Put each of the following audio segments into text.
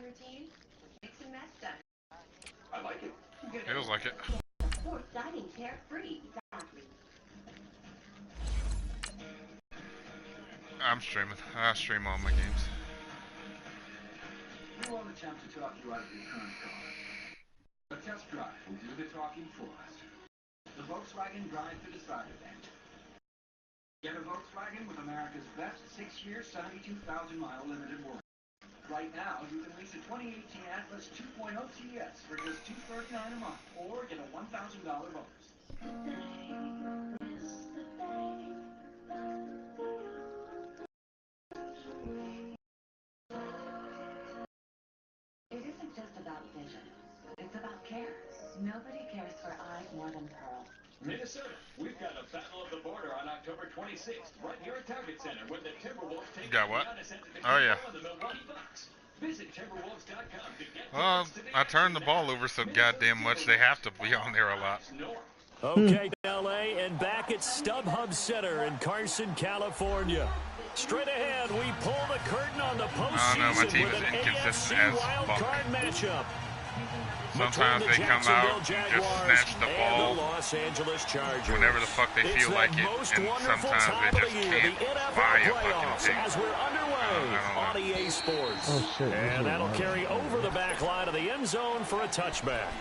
routine? Mix and match done. I like it. Feels like it. Sports dining carefree. Exactly. I'm streaming. I stream all my games. We want a chance to talk you out of your current car. A test drive will do the talking for us. The Volkswagen Drive to Decide event. Get a Volkswagen with America's best 6-year, 72,000-mile limited warranty. Right now, you can lease a 2018 Atlas 2.0 TS for just $239 a month, or get a $1,000 bonus. It isn't just about vision. It's about care. Nobody cares for eyes more than Pearl. Minnesota, we've got a Battle of the Border on October 26th, right here at Target Center, when the Timberwolves take got what? the Oh yeah. the Milwaukee Bucks. Visit timberwolves.com to get Well, I turned the ball over so goddamn much they have to be on there a lot. Okay, LA, and back at StubHub Center in Carson, California. Straight ahead, we pull the curtain on the postseason no, my team with is an inconsistent AFC as fuck. wildcard matchup. Sometimes they come out and just snatch the ball whenever the fuck they feel like it, and sometimes they just can't buy a fucking thing. As we're underway on EA Sports. Oh, shit, and that'll carry over the back line of the end zone for a touchback.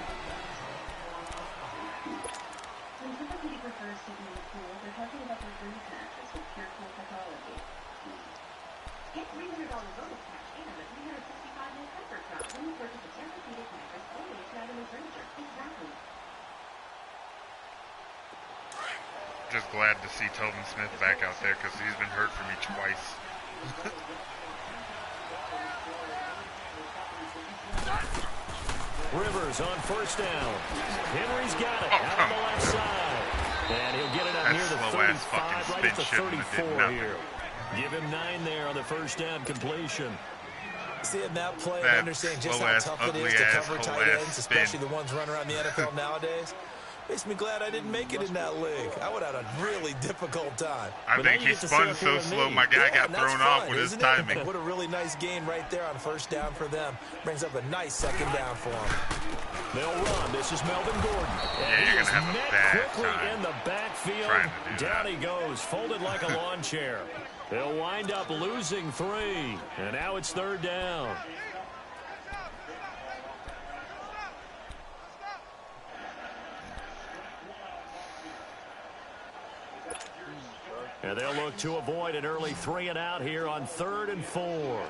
When somebody prefers to be in the pool, they're talking about their dream mattress with pure cool technology. Get $300 bonus cash and a 365-day comfort trial when you purchase a Tempur-Pedic mattress only at Traveling Furniture. Exactly. Just glad to see Tobin Smith back out there because he's been hurt for me twice. Rivers on first down. Henry's got it out on the left side. And he'll get it out near the 35, right at the 34 here. Give him 9 there on the first down completion. Seeing that play and understanding just how tough it is to cover tight ends, especially the ones running around the NFL nowadays, makes me glad I didn't make it in that league. I would have had a really difficult time. I think he spun so slow, my guy got thrown off with his timing. What a really nice gain right there on first down for them. Brings up a nice second down for them. They'll run. This is Melvin Gordon. Yeah, you're going to have a bad time in the backfield. Down he goes, folded like a lawn chair. They'll wind up losing 3. And now it's third down. And they'll look to avoid an early 3 and out here on 3rd and 4.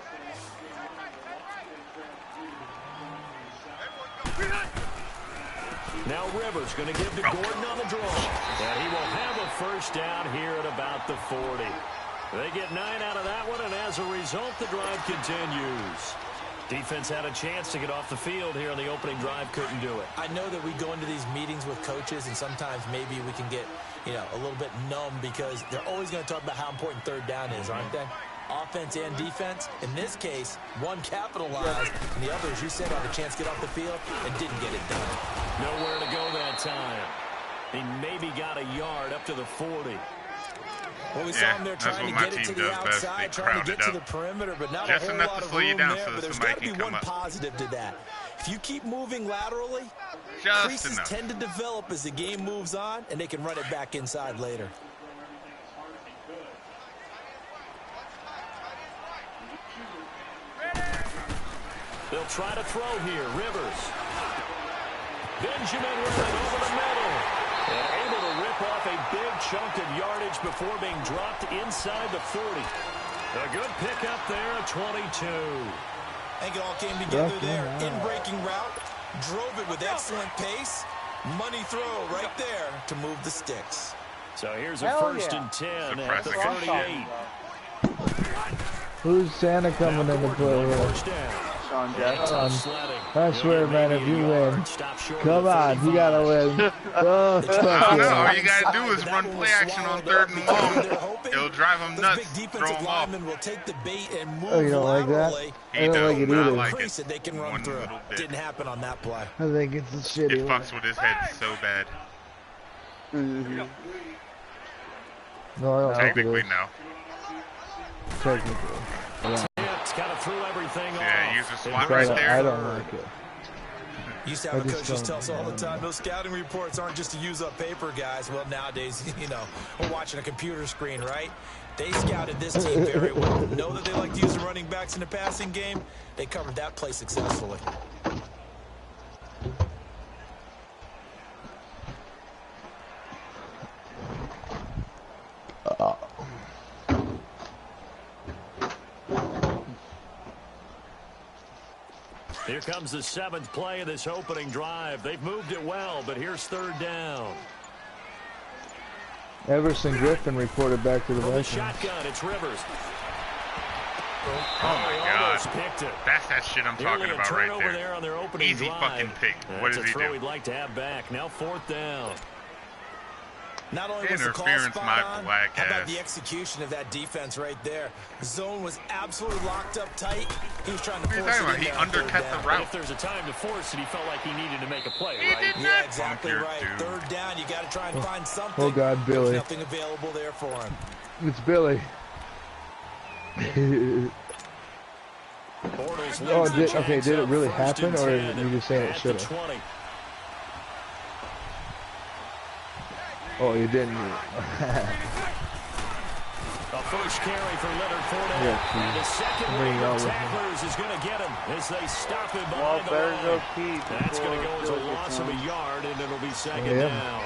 Now Rivers going to give to Gordon on the draw. And he will have a first down here at about the 40. They get 9 out of that one, and as a result, the drive continues. Defense had a chance to get off the field here on the opening drive, couldn't do it. I know that we go into these meetings with coaches, and sometimes maybe we can get, a little bit numb because they're always going to talk about how important third down is, aren't they? Offense and defense. In this case, one capitalized, and the other, as you said, had a chance to get off the field and didn't get it done. Nowhere to go that time. He maybe got a yard up to the 40. Well, we saw him there trying to get it to the outside, trying to get to the perimeter, but not a whole lot of room there. But there's got to be one positive to that. If you keep moving laterally, creases tend to develop as the game moves on, and they can run it back inside later. They'll try to throw here. Rivers. Benjamin running over the middle. And able to rip off a big chunk of yardage before being dropped inside the 40. A good pickup there at 22. I think it all came together there. In-breaking route. Drove it with excellent pace. Money throw right there to move the sticks. So here's a first and 10 at the 38. Who's Santa coming into play here? I swear, man, if you win, come on, you gotta win. Oh, I don't know. All you gotta do is run play action on 3rd and long. It'll drive them nuts. Throw them off. Oh, you don't like that? I don't like it either. Like it. They can run through. Didn't happen on that play. I think it's a shitty. It fucks with his head so bad. No, I don't Technically, think it is. no. Technically. Yeah. kind of threw everything off. Yeah, use a swat right there. I don't like it. Used to have a coach just tell us all the time, those scouting reports aren't just to use up paper, guys. Well, nowadays, you know, we're watching a computer screen, right? They scouted this team very well. Know that they like to use the running backs in the passing game. They covered that play successfully. Here comes the 7th play of this opening drive. They've moved it well, but here's 3rd down. Everson Griffin reported back to the Vikings. Shotgun, it's Rivers. Oh my God. Picked it. That's that shit I'm talking about right there on their opening Easy drive. fucking pick. What does he do? He'd like to have back. Now 4th down. Not only was the call spot on, how about the execution of that defense right there? The zone was absolutely locked up tight. He was trying to force it in. He undercut the route. If there's a time to force it, he felt like he needed to make a play, right? Yeah, exactly right. 3rd down, you got to try and find something. Oh God, Billy! There's nothing available there for him. It's Billy. Okay, did it really happen, or are you just saying it should have? Oh, you didn't. A first carry for Leonard Fournette. And the second wave of tacklers is going to get him as they stop him behind the line. That's going to go as a loss of a yard, and it'll be 2nd down.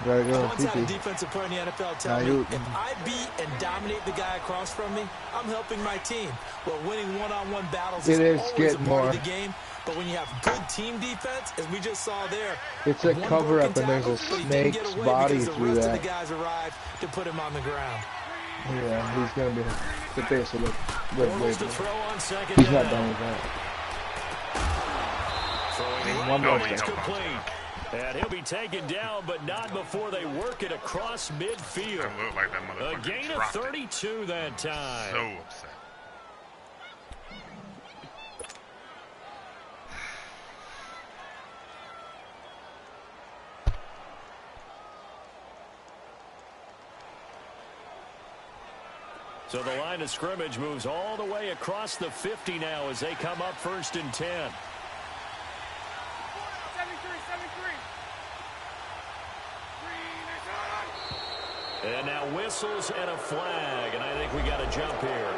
Gotta go. I once had a defensive player in the NFL tell me, if I beat and dominate the guy across from me, I'm helping my team. Well, winning one-on-one battles is always a part of the game. But when you have good team defense, as we just saw there, it's a cover-up, and there's a snake's body through that. The rest of the guys arrived to put him on the ground. Yeah, he's gonna be the base of the He's not done with that. One more complete. And he'll be taken down, but not before they work it across midfield. Like that a gain of 32 that time. So upset. So the line of scrimmage moves all the way across the 50 now as they come up 1st and 10. And now whistles and a flag, and I think we got a jump here.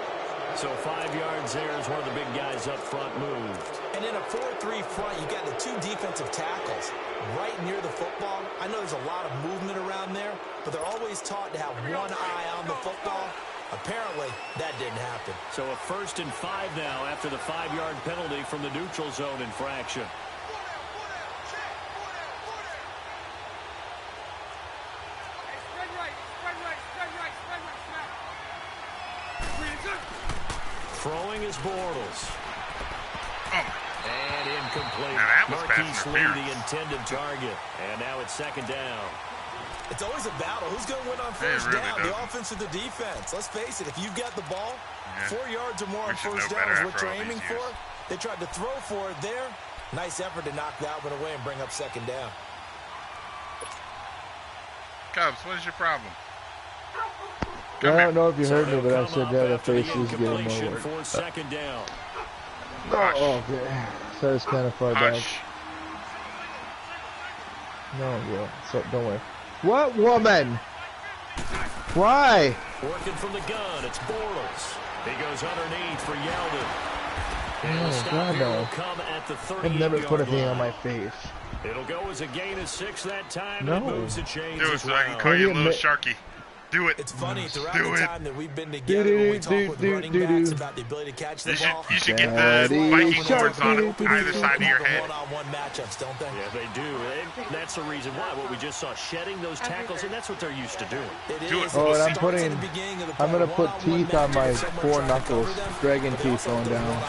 So 5 yards there is where the big guys up front moved. And in a 4-3 front, you got the 2 defensive tackles right near the football. I know there's a lot of movement around there, but they're always taught to have one eye on the football. Apparently, that didn't happen. So a 1st and 5 now after the 5-yard penalty from the neutral zone infraction. Throwing is Bortles. And incomplete. Marquise Lee, the intended target. And now it's 2nd down. It's always a battle. Who's going to win on first down? The offense or the defense? Let's face it, if you've got the ball, 4 yards or more on first down is what you're aiming for. They tried to throw for it there. Nice effort to knock that one away and bring up 2nd down. Cubs, what is your problem? I don't know if you heard me, but I said that the face is getting more work. For 2nd down. Oh, okay. So it's kind of far back. No, yeah. So don't worry. What woman? Why? Working from the gun, it's Bortles. He goes underneath for Yeldon. And oh, God, no. I've never put a thing on my face. It'll go as a gain of 6 that time. No. And it moves the chains. Do it so I can call you a little Sharky. Do it. It's funny, throughout the time that we've been together, when we talk with running backs about the ability to catch the ball. You should get the Viking horns on either side of your head. One-on-one matchups, don't they? Yeah, they do. That's the reason why. What we just saw, shedding those tackles, and that's what they're used to doing. Do it. Oh, and I'm going to put teeth on my 4 knuckles. Dragon teeth going down.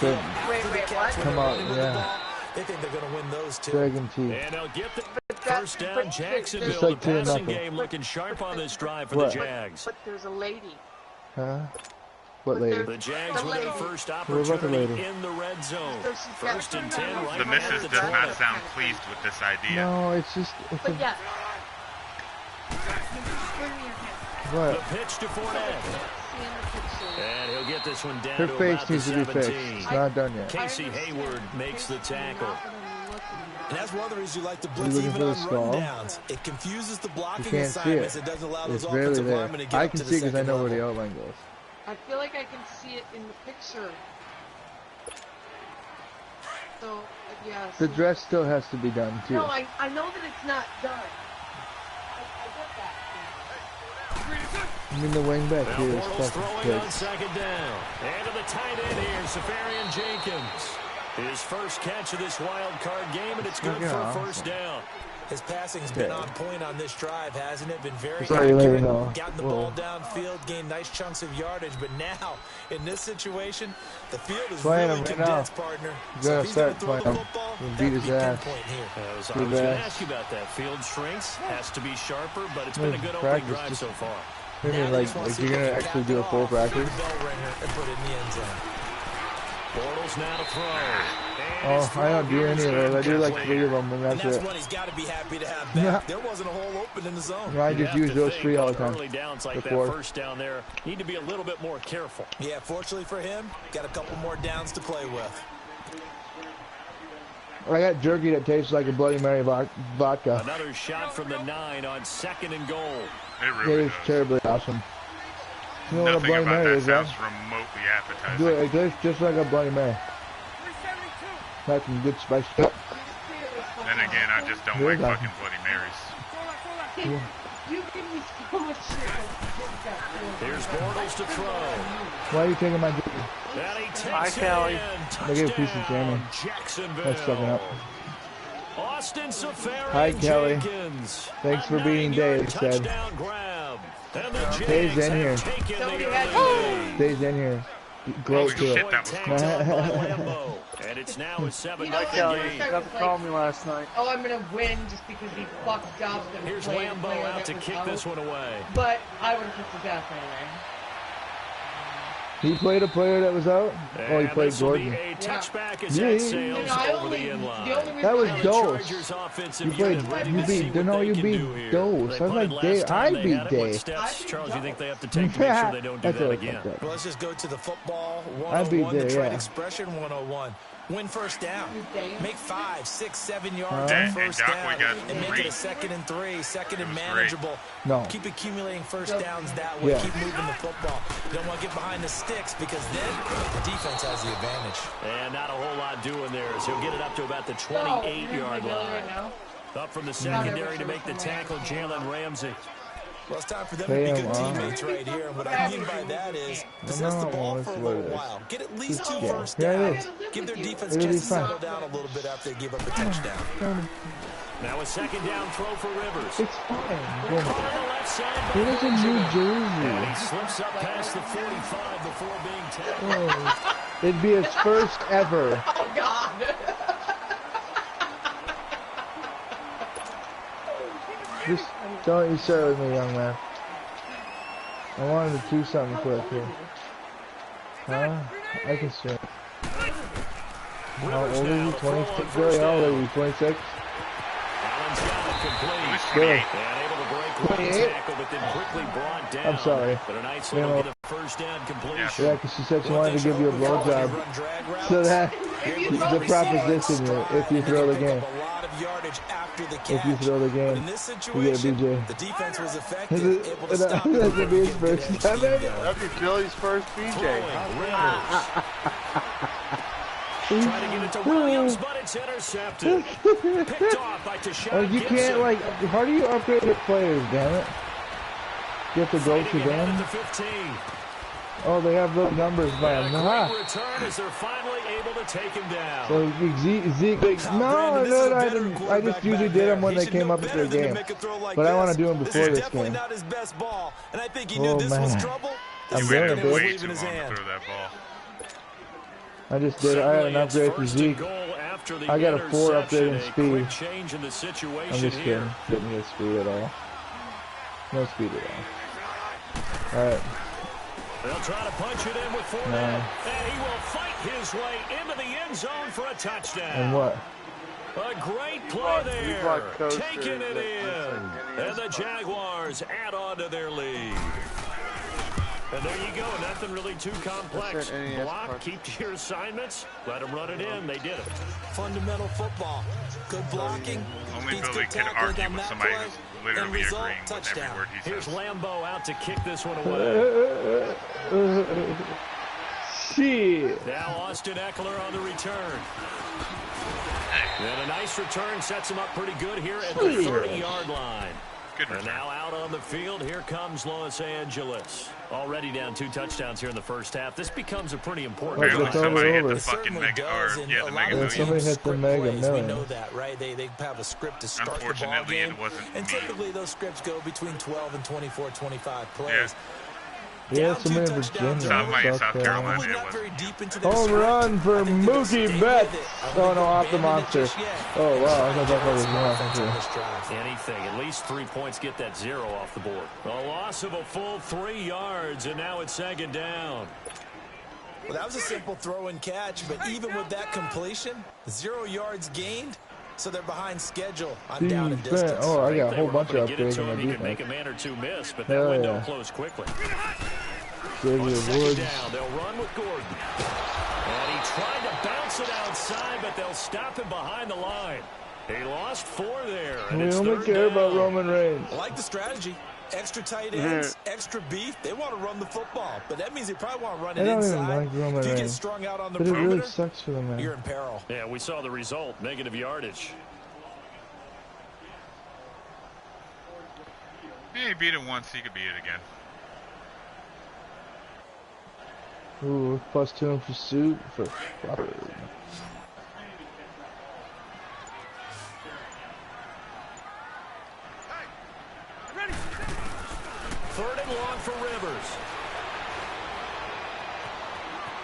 Wait, what? Come out, yeah. They think they're going to win those 2. Dragon teeth. And they'll get the first down. Jacksonville, the passing game looking sharp on this drive for the Jags. But there's a lady. Huh? What lady? The Jags with their first opportunity in the red zone. 1st and 10 right The missus does not sound pleased with this idea. No, it's just... But yeah. What? The pitch to Fournette. And he'll get this one down Her to face about the needs to be fixed. 17. It's not done yet. Casey Hayward makes the tackle. And that's one of the reasons you like to blitz looking even for on the skull? rundowns. It confuses the You blocking can't see assignments. it. It doesn't allow It's those barely offensive there. linemen to get I up can to the see because I second know where level. the outline goes. I feel like I can see it in the picture. So, yeah. The dress still has to be done too. No, I know that it's not done. I get that. I mean the wing back Now here is Bortles fucking throwing good. on second down. And to the tight end here, Safarian Jenkins. His first catch of this wild card game, and it's good for a first down. His passing's been on point on this drive, hasn't it? Been very Sorry, accurate, no. gotten the ball downfield, gained nice chunks of yardage. But now, in this situation, the field is Playing really him right condensed, now. partner. You So gotta if he's going to start throw the playing him. football, We'll that beat would his be ass. pinpoint here. I was Too going to bad. ask you about that. Field strength has to be sharper, but it's Well, been a good opening practice drive just- so far. I mean, Now they like just wanna if see you're if gonna they can actually cap do it a full off, practice. ring the bell ringer and put it in the end zone. Bortles now to throw. And his Oh, I don't throw do here any is of those. I do like incomplete. 3 of them, and And that's that's it. what he's got to be happy to have Yeah. back. There wasn't a hole open in the zone. I You just have use to those think 3 all the on time. early downs like The that 4. first down there, need to be a little bit more careful. Yeah, fortunately for him, got a couple more downs to play with. I got jerky that tastes like a Bloody Mary vodka. Another shot from the 9 on second and goal. It It really is does. terribly awesome. You know what a Nothing Bloody about Mary that is, right? sounds remotely Do appetizing. it. It tastes just like a BloodyAry. Like some good spice. Then again, I just don't Really like awesome. fucking Bloody Marys. You give me so much shit. Here's Bortles to throw. Why are you taking my jerky? And he takes Hi, it Callie. in. Look at a piece of jamming. Touchdown, Jacksonville. That's fucking up. Austin Safarian Hi, Kelly. Jenkins. Thanks for A beating 9-yard Dave, said. touchdown grab. And the Dave's Jags in here. have taken the Somebody early had- lead. Stays in here. Gloat Holy to shit, it. that was Tagged close. on by Lambo. And it's now a 7 You know what, Kelly, George, you I got was to like, call me last night. oh, I'm gonna win just because he fucked up and Here's played a Lambo player out that to was kick out. this one away. But I would have kicked his ass anyway. He played a player that was out? Oh, he And played this will be Gordon. a touchback as Yeah. that You sails know, I over only, the the inline. only reason That was I- The Dose. Chargers offensive You played, unit ready you to see beat, what no, they you can beat do here. Dose. They I was punted like, last Dave, time I they beat had it. What Dave. steps, I Charles, you beat think they have to Yeah, take to make sure they don't do that's that what I again? fucked up. Well, let's just go to the football I beat 101, the there, trade yeah. expression 101. Win first down. Dave. Make 5, 6, 7 yards And- on first and Doc, down we got and make 3. it a 2nd and 3, second and It was manageable. No. Keep accumulating first downs that way. Yeah. Keep moving the football. You don't want to get behind the sticks because then the defense has the advantage. And not a whole lot doing there as he'll get it up to about the No, 28-yard you're in my belly line. right now. Up from the secondary to make the tackle, Jalen Ramsey. Well, it's time for them Pay to be him good off. teammates right here. And what I mean by that is possess the No, ball that's for a what little it is. while. Get at least 2 Yeah. first Yeah, it downs. is. Give their defense a It'll be chance to fine. settle down a little bit after they give up a touchdown. Now a second down throw for Rivers. It's fine. Caught on the left side. He lives in New And Jersey. he slips up past the 45 before being tackled. Oh, it'd be his first ever. Oh, God. Just don't you start with me, young man. I wanted to do something quick here. Huh? I can swim. How old are you? 26? Really? How old are you? 26? Allen's got it complete. Good. And able to break one 28? tackle, but then quickly brought down. I'm sorry. But a nice You little know- get a first down completion. Yeah, because she said she wanted to give you a blowjob. So that the proposition if you throw the game. If you throw the But game, in this you get a situation, BJ. the defense was Is effective, it- able to stop the That's gonna be his run and get first that time, game baby. going. That'd be Billy's first BJ. Throwing, Rivers. Trying to get it to Williams, but it's intercepted. Picked off by Tashawn Oh, you Gibson. can't, like, how do you upgrade your players, damn it? You have to go to Fighting ahead them? at the 15. Oh, they have those numbers by And him. a Aha. great return as they're finally able to take him down. So Zeke, no, I didn't. I just usually did them when they came up into the game. But I want to do them before this definitely game. not his best ball, and I think he Oh, knew this was man. trouble. I'm The You doing second waited it, was way leaving too his long to hand. throw that ball. I just did. I had an Suddenly it's upgrade for first Zeke. and goal after the I got a 4 upgrade in interception. A quick speed. change in the I'm situation just here. kidding. Didn't get speed at all. No speed at all. Alright. They'll try to punch it in with Fournette. No. And he will fight his way into the end zone for a touchdown. And what? A great play brought there. coasters Taking it that- in. And the Jaguars add on to their lead. And there you go. Nothing really too complex. Block, keep to your assignments. Let them run it in. They did it. Fundamental football. Good blocking. Only Billy can argue with somebody who's literally agreeing with every word he says. Here's Lambeau out to kick this one away. Shit. Now Austin Eckler on the return. And a nice return sets him up pretty good here at the 30-yard line. And now out on the field, here comes Los Angeles. Already down 2 touchdowns here in the first half. This becomes a pretty important Apparently somebody hit the It fucking certainly mega, does, or, and yeah, a the lot mega of millions. Somebody hit the script mega plays, we millions. know that, right? They have a script to start the ball Unfortunately, game. it wasn't And me. typically those scripts go between 12 and 24, 25 plays. Yeah. Yeah, Down somebody 2 in touchdowns Virginia. South Carolina, Probably it not was. very deep into their Home script. run for I think they'll stay Mookie with Betts. it. I Oh, don't no, off think the they'll abandon monster. it just yet. Oh, They're wow, I trying thought to that was get some an offense on offensive. this drive. Anything, at least 3 points, get that 0 off the board. A loss of a full 3 yards, and now it's 2nd down. Well, that was a simple throw and catch, but even with that completion, 0 yards gained, so they're behind schedule on down and Defense. distance. Oh, I got a whole bunch of Get it upgrades to on my him, he could make defense. a man or 2 miss, but that Hell window yeah. closed quickly. Xavier On 2nd Woods. down, they'll run with Gordon. And he tried to bounce it outside, but they'll stop him behind the line. He lost 4 there, and We it's only 3rd care down. about Roman Reigns. I like the strategy. Extra tight ends, extra beef. They want to run the football, but that means they probably want to run I it don't even inside. like Roman If you get Reigns. strung out on the But it really perimeter, sucks for them, you're man. in peril. Yeah, we saw the result, negative yardage. Yeah, he beat it once, he could beat it again. Ooh, +2 in pursuit for Crawford. Third and long for Rivers.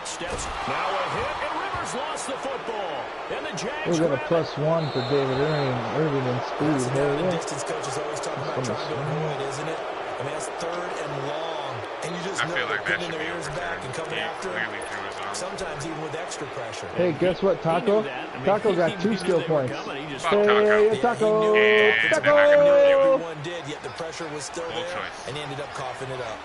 Steps now a hit, and Rivers lost the football. And the Jags We got a grab it. +1 for David Irving and That's speed. the Hell down and yeah. distance coaches always talk about Almost trying to avoid, isn't it? I mean, that's 3rd and long. And you just I know feel they're like that pinning should their be ears back and coming He after him. clearly threw his arm. Sometimes even with extra pressure. Hey, guess what, He Taco? knew that. I mean, Taco he got knew 2 they skill were points. coming. He just Fuck Taco. Hey, Yeah, Taco! he knew it. Yeah, Taco! Everyone did, yet the pressure was still Bold there, choice. and he ended up coughing it up.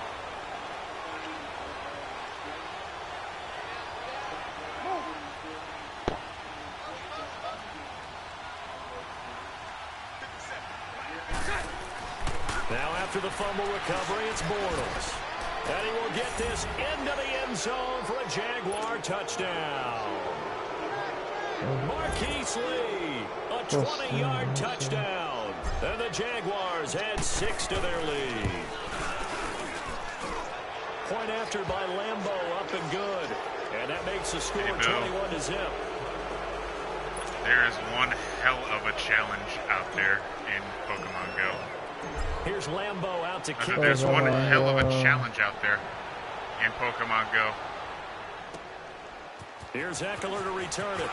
Now after the fumble recovery, it's Bortles. And he will get this into the end zone for a Jaguar touchdown. Marquise Lee, a 20-yard touchdown. And the Jaguars add 6 to their lead. Point after by Lambeau, up and good. And that makes the score 21-0. There is one hell of a challenge out there in Pokemon Go. Here's Lambeau out to kick. There's one hell of a challenge out there in Pokemon Go. Here's Eckler to return it.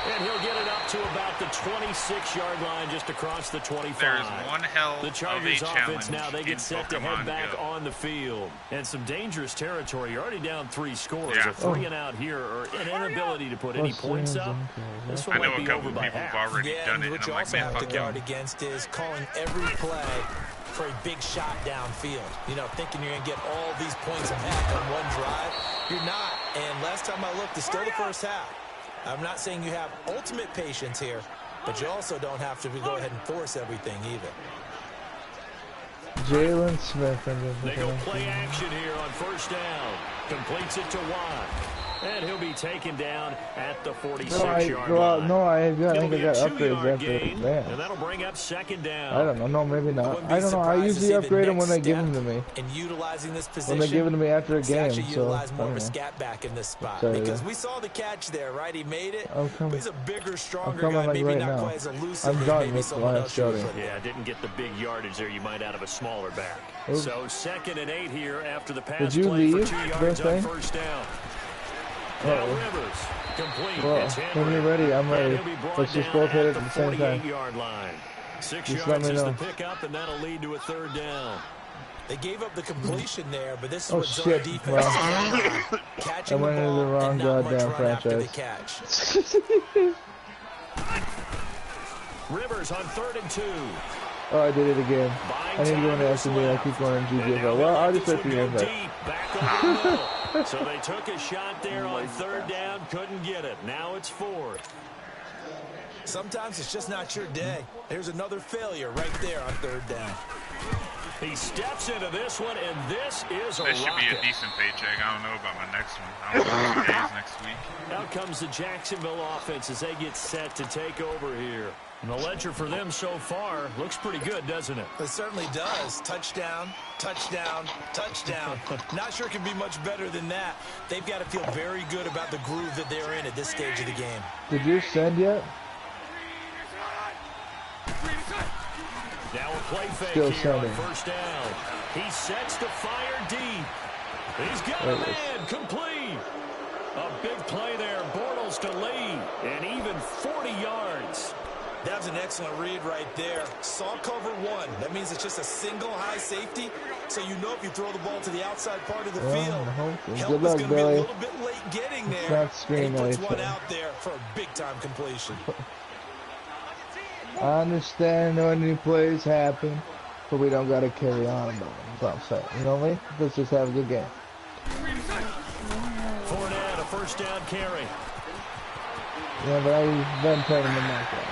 And he'll get it up to about the 26-yard line, just across the 25. There's one hell The of a Chargers challenge offense now, they in get set to head Pokemon back Go. on the field. And some dangerous territory. You're already down 3 scores. Yeah. A 3 and out here, or an inability to put any points up. This one I know might a be couple over by people have half. already Yeah, done and it, what and you I'm like, also man, have to fuck guard them. against is calling every play for a big shot downfield. You know, thinking you're going to get all these points back on one drive. You're not. And last time I looked, it's still the first half. I'm not saying you have ultimate patience here, but you also don't have to go ahead and force everything either. Jalen Smith. They go play action here on first down. Completes it to Watt. And he'll be taken down at the 46-yard line. No, I think I got It'll be a upgrades 2-yard after gain, that. and that'll bring up 2nd down. I don't know. No, maybe not. wouldn't be I don't know. I surprised to usually see the upgrade them when next they give step them to me. in utilizing this position. When they give them to me after a It's game. actually So, utilize I more of don't a know. scat back in this spot. So, because yeah. we saw the catch there, right? He made it. I'm But coming. he's a bigger, stronger coming guy. like Maybe right not now. quite as elusive I'm as done maybe with someone live else you would scouting. put in. Yeah, didn't get the big yardage there you might out of a smaller back. Oops. So 2nd and 8 here after the pass Did you play leave, for 2 yards on birthday? first down. Now Rivers, complete. Well, It's when Henry. you're ready, I'm ready. And he'll be brought Let's just down both hit it at at the same time. 48-yard line. 6 Just let yards me is the know. pickup, and that'll lead to a 3rd down. They gave up the completion there, but this is Oh, what zone shit. defense Well, is about. Catching I went the into the ball wrong and not much goddamn run after the franchise. catch. Rivers on 3rd and 2. Oh, I did it again. I need to go into SNB. I keep going in GGFL. Well, I'll just wait for your invite. So they took a shot there on third down, couldn't get it. Now it's fourth. Sometimes it's just not your day. There's another failure right there on third down. He steps into this one, and this is a This should be a rocket. decent paycheck. I don't know about my next one. I don't know 2 days next week. Out comes the Jacksonville offense as they get set to take over here. And the ledger for them so far looks pretty good, doesn't it? It certainly does. Touchdown, touchdown, touchdown. Not sure it can be much better than that. They've got to feel very good about the groove that they're in at this stage of the game. Did you send yet? Now a play fake Still here on sending. first down. He sets to fire deep. He's got a man complete. A big play there. Bortles to Lee. And even 40 yards. That was an excellent read right there. Saw cover one. That means it's just a single high safety. So you know if you throw the ball to the outside part of the field, help is going to be a little bit late getting there. And he puts one out there for a big-time completion. I understand when new plays happen, but we don't got to carry on about it. That's what I'm saying. You know what I mean? Let's just have a good game. Fournette, a first down carry. Yeah, but I've been turning them like that.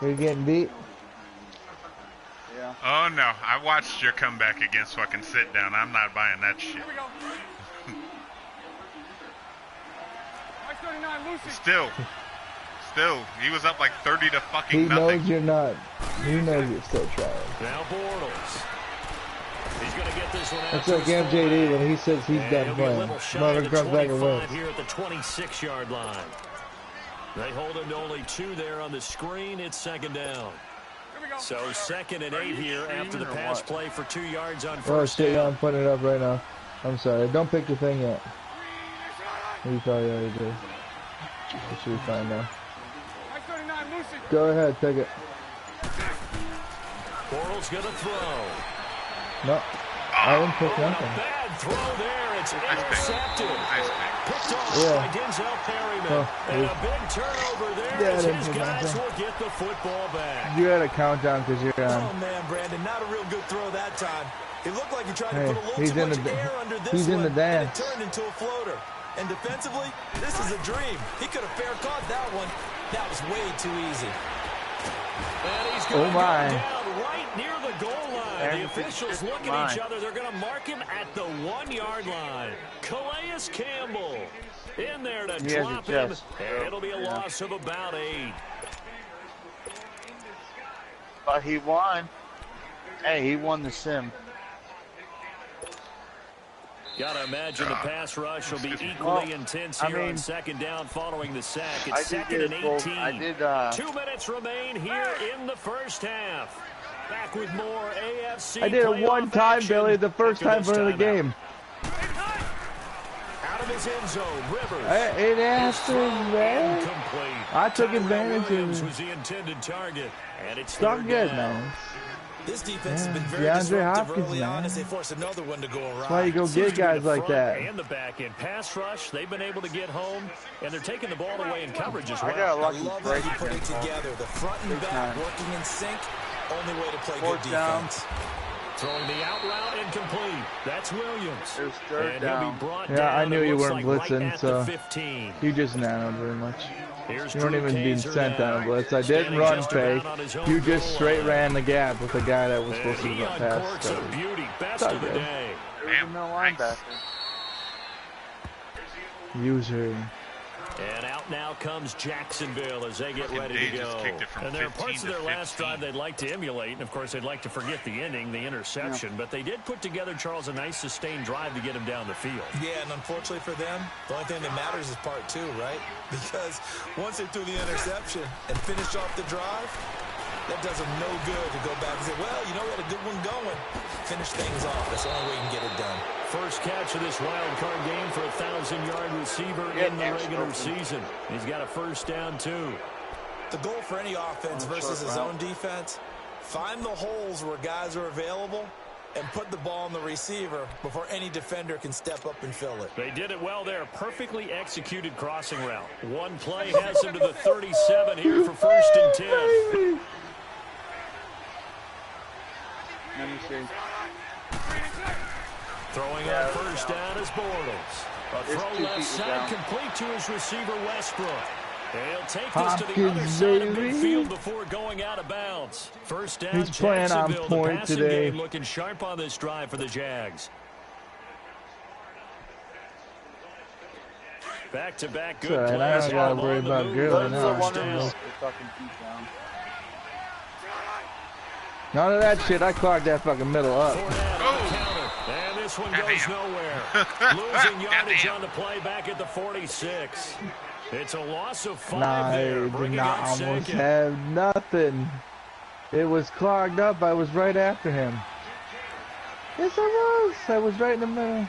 Are you getting beat? Yeah. Oh, no. I watched your comeback against fucking sit down. I'm not buying that shit. Still, he was up like 30 to fucking He nothing. knows you're not. He knows you're still trying. Now Bortles. He's going to get this one out. It's like MJD when he says he's done playing. Mother comes back and wins. Here at the 26-yard line. They hold him to only 2 there on the screen. It's second down. So 2nd and 8 here after the pass play for 2 yards on first Oh shit, down. I'm putting it up right now. I'm sorry. Don't pick the thing yet. You probably already did. It should be fine now. Go ahead, take it. Bortles going to throw. No, I didn't pick nothing. A bad throw there. It's intercepted. Picked off by Denzel Perryman. And a big turnover there as his guys will get the football back. You had a countdown because you're on. Oh, man, Brandon, not a real good throw that time. It looked like he tried to put a little he's too in much the air under this he's one, in the dance. and it turned into a floater. And defensively, this is a dream. He could have fair caught that one. That was way too easy. And he's going to go down right near the goal line. The officials look at each other. They're going to mark him at the 1-yard line. Calais Campbell in there to drop him. And it'll be a loss of about 8. But he won. Hey, he won the sim. Got to imagine the pass rush will be equally intense here on second down following the sack. It's 2nd and 18. 2 minutes remain here in the first half. Back with more AFC. I did it one time, Billy, the first time for the game. Out of his end zone, Rivers. It happened, man. Incomplete. I took advantage of it. it. Was the intended target, and it's not good, man. This defense has been very disruptive early on as they force another one to go around. That's why you go get guys like that. And the back end pass rush, they've been able to get home, and they're taking the ball away in coverage as well. I love how you put it together. The front and back working in sync. Only way to play good defense. Throwing the out route incomplete. That's Williams. It was third and down. He'll be brought Yeah, down. I knew you weren't Like blitzing, right so 15. you just nanoed very much. Here's You weren't even being sent on a blitz. I didn't Standing run just fake. about on his own You just goal straight line. ran the gap with the guy that was supposed to And be he pass. uncorks So. a beauty. Best It's of the all good. day. There was no linebacker. User. And out now comes Jacksonville as they get ready Day to just go. kicked it from And there are 15 parts of to their last 15. drive they'd like to emulate, and of course they'd like to forget the ending, the interception. But they did put together, Charles, a nice sustained drive to get him down the field. Yeah, and unfortunately for them, the only thing that matters is part 2, right? Because once they threw the interception and finished off the drive, that does them no good to go back and say, well, you know, we had a good one going. Finish things off. That's the only way you can get it done. First catch of this wild card game for a 1,000-yard receiver in the regular season. He's got a first down, too. The goal for any offense versus his own defense, find the holes where guys are available and put the ball on the receiver before any defender can step up and fill it. They did it well there. Perfectly executed crossing route. One play has him to the 37 here for 1st and 10. Let me see. Throwing on 1st down is Bortles. A throw left side complete to his receiver Westbrook. He'll take this to the other side of midfield before going out of bounds. 1st down, he's playing on point today. Game looking sharp on this drive for the Jags. Back-to-back good plays. I don't got to worry about Gurley now. None of that shit. I clogged that fucking middle up. And this one goes nowhere. Losing yardage on the play back at the 46. It's a loss of 5 there. I did not almost have nothing. It was clogged up. I was right after him. Yes, I was. I was right in the middle.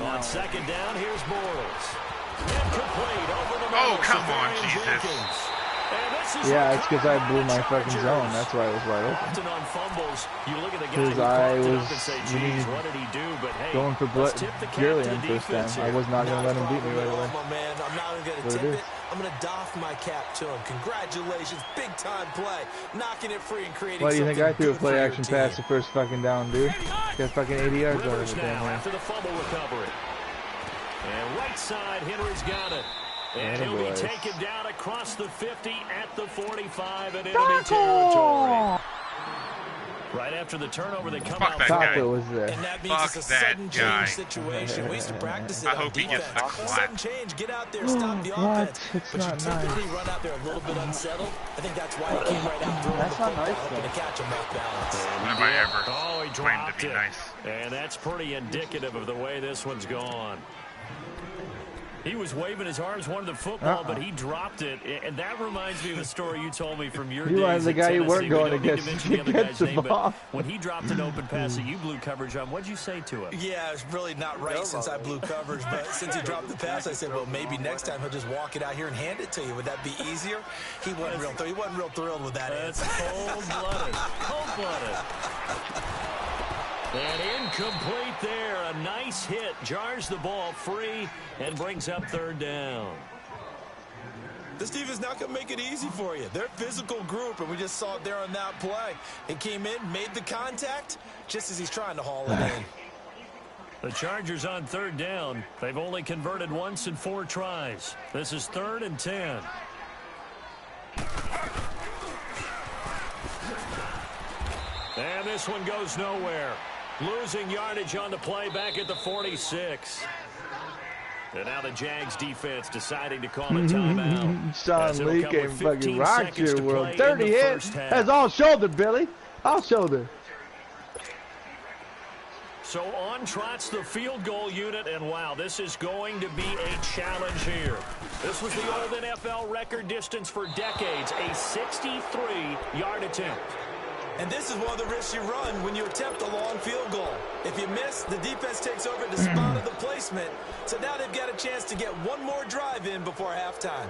On 2nd down, here's Bortles. Incomplete over the middle. Oh, come on, Jesus. Yeah, it's because I blew my fucking zone. That's why I was wide open. Often on fumbles, you look at the guy because I was what did he do? But hey, going for Gurley on 1st down. I was not going to let him beat me right away. Man, I'm not going to tip it. I'm going to doff my cap to him. Congratulations, big time play, knocking it free and creating. Why do you think I threw a play action pass the 1st fucking down, dude? Got fucking 80 yards out of it. After the fumble recovery, and right side, Henry's got it. And he'll be taken down across the 50 at the 45 in enemy territory. Right after the turnover, they come out. Taco was there. And that means it's a sudden change situation. We used to practice it. I hope he gets the clap. Sudden change, get out there, stop the offense. But you typically run out there a little bit unsettled. I think that's why he came right out throwing the football, hoping to catch him off balance. When have I ever he claimed to be nice? And that's pretty indicative of the way this one's gone. He was waving his arms, wanted the football, but he dropped it. And that reminds me of a story you told me from your days. You wanted the guy you weren't going against to get the ball. When he dropped an open pass that you blew coverage on, what'd you say to him? Yeah, it's really not right since I blew coverage. But since he dropped the pass, I said, well, maybe next time he'll just walk it out here and hand it to you. Would that be easier? He wasn't real thrilled with that. That's cold-blooded. Cold-blooded. And incomplete there. A nice hit. Jars the ball free and brings up 3rd down. This team is not going to make it easy for you. They're a physical group, and we just saw it there on that play. He came in, made the contact, just as he's trying to haul it in. The Chargers on 3rd down. They've only converted once in 4 tries. This is 3rd and 10. And this one goes nowhere. Losing yardage on the play back at the 46. And now the Jags defense deciding to call a timeout. Sean Lee came fucking rock your world. 30 hits. That's all shoulder, Billy. All shoulder. So on trots the field goal unit, and wow, this is going to be a challenge here. This was the old NFL record distance for decades, a 63-yard attempt. And this is one of the risks you run when you attempt a long field goal. If you miss, the defense takes over the spot of the placement. So now they've got a chance to get one more drive in before halftime.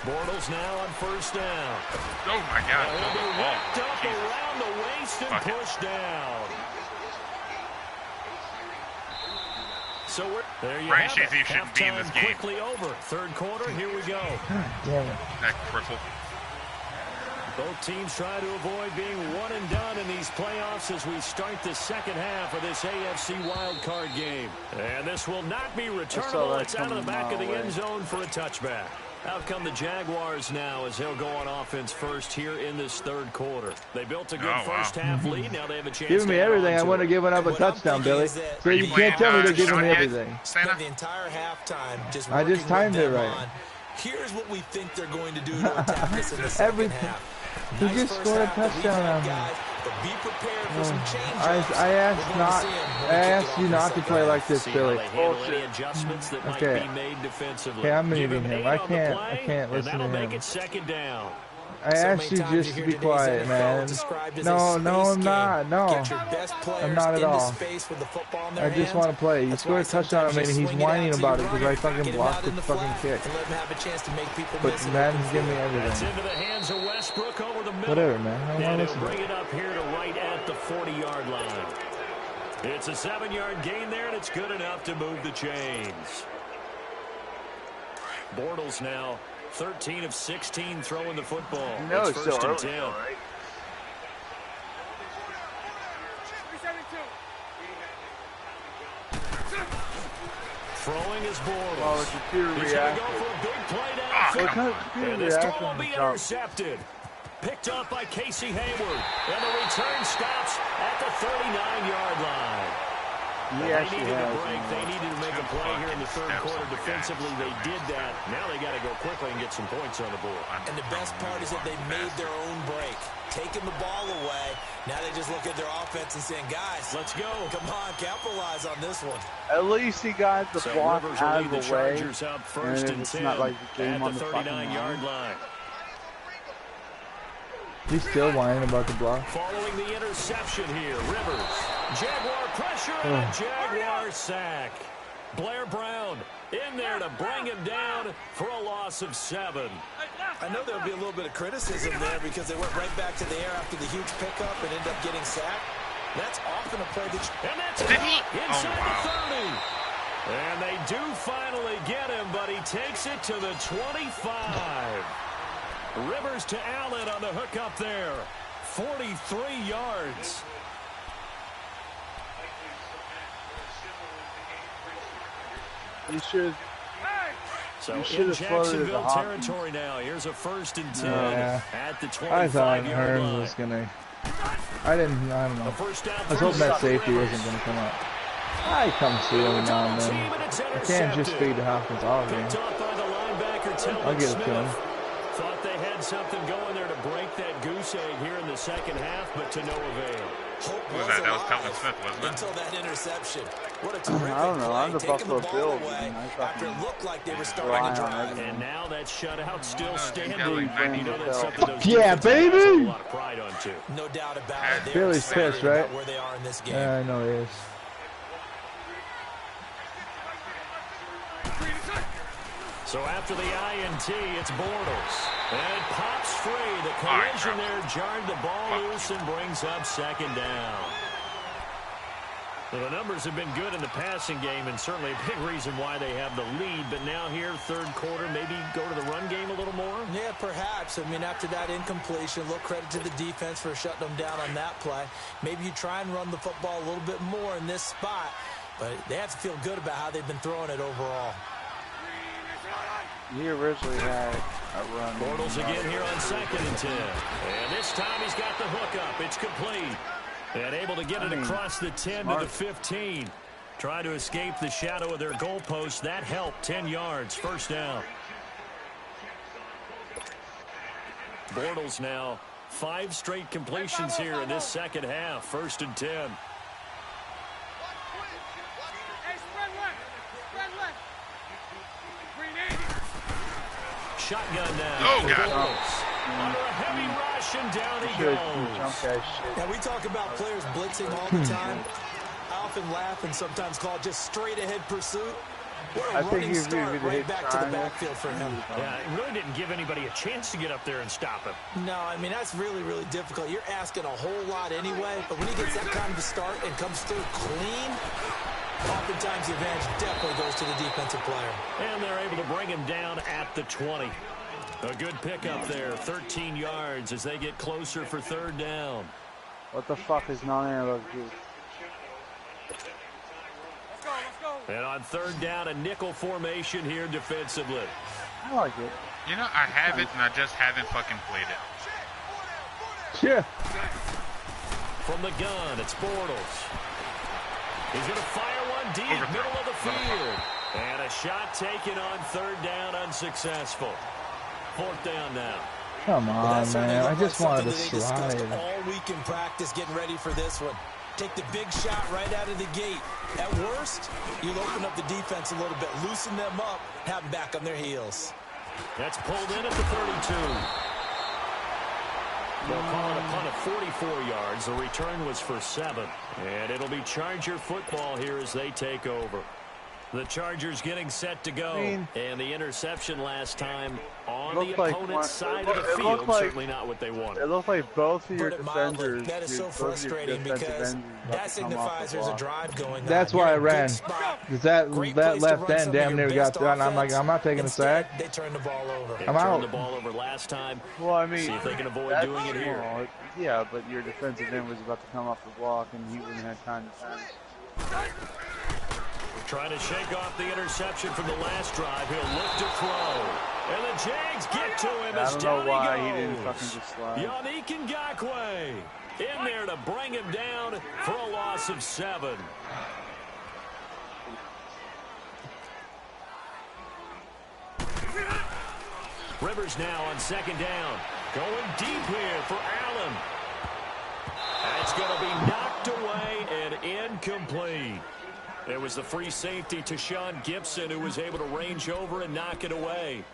Bortles now on 1st down. Oh, my God. He'll be wrapped up around the waist and pushed down. So there you have it. you shouldn't be in this game. Quickly over. 3rd quarter, here we go. God damn it. That cripple. Both teams try to avoid being one and done in these playoffs as we start the 2nd half of this AFC wildcard game. And this will not be returnable. It's out of the back of the end zone for a touchback. Out come the Jaguars now as they'll go on offense first here in this 3rd quarter. They built a good first half lead. Now they have a chance. Giving me everything. I want to give up a touchdown, Billy. So you can't tell me they're giving me everything. Spent the entire halftime just I just timed it right. Here's what we think they're going to do to attack this in the second half. He just scored a touchdown on me. But be prepared for some change. I asked you not to play like this, Billy. Okay. Okay, I'm leaving him. I can't listen to him. That'll make it 2nd down. I asked you just to be quiet, man. No, I'm not. No, I'm not at all. I just want to play. You scored a touchdown on me, and he's whining about it because I fucking blocked the fucking kick. But Madden's giving me everything. Whatever, man. I don't want to listen. Bring it up here to right at the 40-yard line. It's a 7-yard gain there, and it's good enough to move the chains. Bortles now 13 of 16 throwing the football. No, it's first and 10. Right? Throwing is Bortles. Well, the computer He's going to go for a big play downfield. And this throw will be intercepted. Picked up by Casey Hayward. And the return stops at the 39-yard line. They needed a break. They needed to make a play here in the third quarter defensively. They did that. Now they got to go quickly and get some points on the board. And the best part is that they made their own break. Taking the ball away. Now they just look at their offense and saying, guys, let's go. Come on, capitalize on this one. At least he got the block out of the way. Up first and 10 not like the game at the 39-yard line. He's still whining about the block. Following the interception here, Rivers. Jaguar pressure and a Jaguar sack. Blair Brown in there to bring him down for a loss of 7. I know there'll be a little bit of criticism there because they went right back to the air after the huge pickup and ended up getting sacked. That's often a play that... And that's inside the 30. And they do finally get him, but he takes it to the 25. Rivers to Allen on the hook up there. 43 yards. You should. So in Jacksonville territory now. Here's a first and 10 at the 25-yard line. I thought Hearns was gonna. I don't know. I was hoping that safety wasn't gonna come up. I come see him now and then. I can't just feed the Hopkins all game. I'll get it to him. Thought they had something going there to break that goose egg here in the second half, but to no avail. What was that? That was Telvin Smith, wasn't it? Until that interception. What a terrific I don't know. play. I'm the Buffalo Bills. After it looked like they were starting to drive. And now that shutout still standing. Like you know that's something those yeah, baby! have a lot of pride on too. No doubt about it. Billy's pissed, right? Where they are in this game. Yeah, I know he is. So after the INT, it's Bortles. And it pops free. The collision there jarred the ball loose and brings up second down. So the numbers have been good in the passing game and certainly a big reason why they have the lead. But now here, third quarter, maybe go to the run game a little more? Yeah, perhaps. I mean, after that incompletion, a little credit to the defense for shutting them down on that play. Maybe you try and run the football a little bit more in this spot. But they have to feel good about how they've been throwing it overall. He originally had a run. Bortles again here on 2nd and 10. And this time he's got the hook up. It's complete. And able to get it across the 10 to the 15. Try to escape the shadow of their goalpost. That helped. 10 yards. First down. Bortles now 5 straight completions here in this second half. 1st and 10. Shotgun down. Oh, God. Under a heavy rush, and down he goes. Now, we talk about players blitzing all the time. I often laugh and sometimes call it just straight-ahead pursuit. What a running start right back to the backfield for him. Yeah, it really didn't give anybody a chance to get up there and stop him. No, I mean, that's really, really difficult. You're asking a whole lot anyway, but when he gets that kind of a start and comes through clean, oftentimes the advantage definitely goes to the defensive player. And they're able to bring him down at the 20. A good pickup there, 13 yards as they get closer for 3rd down. What the fuck is non-analog do? And on 3rd down, a nickel formation here defensively. I like it. You know, I have it, and I just haven't fucking played it. Yeah. From the gun, it's Bortles. He's going to fire one deep, middle of the field. And a shot taken on 3rd down, unsuccessful. 4th down now. Come on, man. I just wanted to slide. All week in practice getting ready for this one. Take the big shot right out of the gate. At worst, you'll open up the defense a little bit, loosen them up, have them back on their heels. That's pulled in at the 32. They'll call it a punt of 44 yards. The return was for 7. And it'll be Charger football here as they take over. The Chargers getting set to go. And the interception last time on the opponent's side of the field, certainly not what they wanted. It looked like both of your defenders. That is so frustrating because that signifies there's a drive going on. That's why I ran. Because that left end damn near got done. I'm like, I'm not taking a sack. They turned the ball over. I'm out. Turned the ball over last time. Well, I mean, see if they can avoid doing it here. Yeah, but your defensive end was about to come off the block, and he wouldn't have time to turn. Trying to shake off the interception from the last drive. He'll look to throw. And the Jags get to him as down he goes. He didn't fucking just slide. Yannick Ngakoue in there to bring him down for a loss of 7. Rivers now on 2nd down. Going deep here for Allen. That's going to be knocked away and incomplete. It was the free safety to Sean Gibson who was able to range over and knock it away.